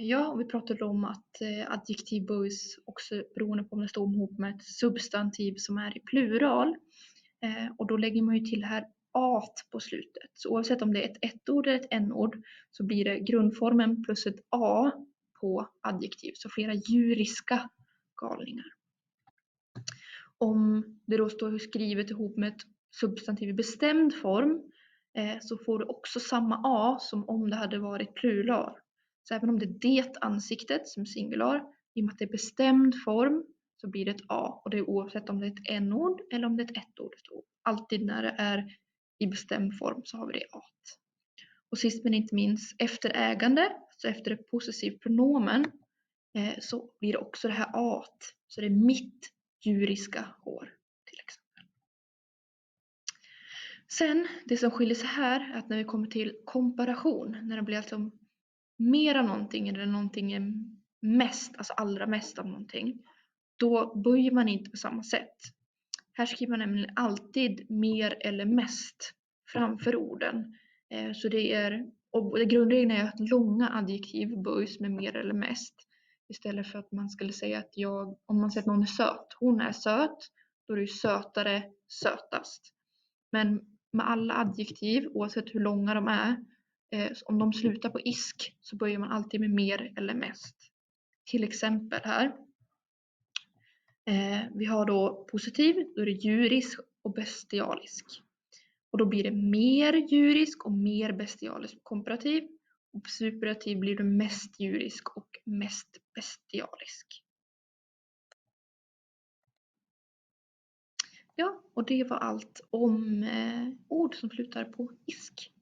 Ja, vi pratade om att adjektiv böjs också beroende på om det står ihop med ett substantiv som är i plural. Och då lägger man ju till här at på slutet. Så oavsett om det är ett ett-ord eller ett n-ord så blir det grundformen plus ett a på adjektiv. Så flera djuriska galningar. Om det då står skrivet ihop med ett substantiv i bestämd form så får du också samma a som om det hade varit plural. Så även om det är det ansiktet som singular, i och med att det är bestämd form så blir det ett a. Och det är oavsett om det är ett n-ord eller om det är ett ett-ord. Alltid när det är i bestämd form så har vi det at. Och sist men inte minst, efter ägande, så efter ett possessivt pronomen så blir det också det här at. Så det är mitt djuriska hår till exempel. Sen, det som skiljer sig här är att när vi kommer till komparation, när det blir alltså mer av någonting eller någonting är mest, alltså allra mest av någonting, då böjer man inte på samma sätt. Här skriver man nämligen alltid mer eller mest framför orden. Så det är, och grundregeln är att långa adjektiv böjs med mer eller mest. Istället för att man skulle säga att om man säger att någon är söt, hon är söt, då är det ju sötare, sötast. Men med alla adjektiv, oavsett hur långa de är, om de slutar på isk så börjar man alltid med mer eller mest. Till exempel här. Vi har då positiv, då är det djurisk och bestialisk. Och då blir det mer djurisk och mer bestialisk komparativ. Och superativ blir det mest djurisk och mest bestialisk. Ja, och det var allt om ord som slutar på isk.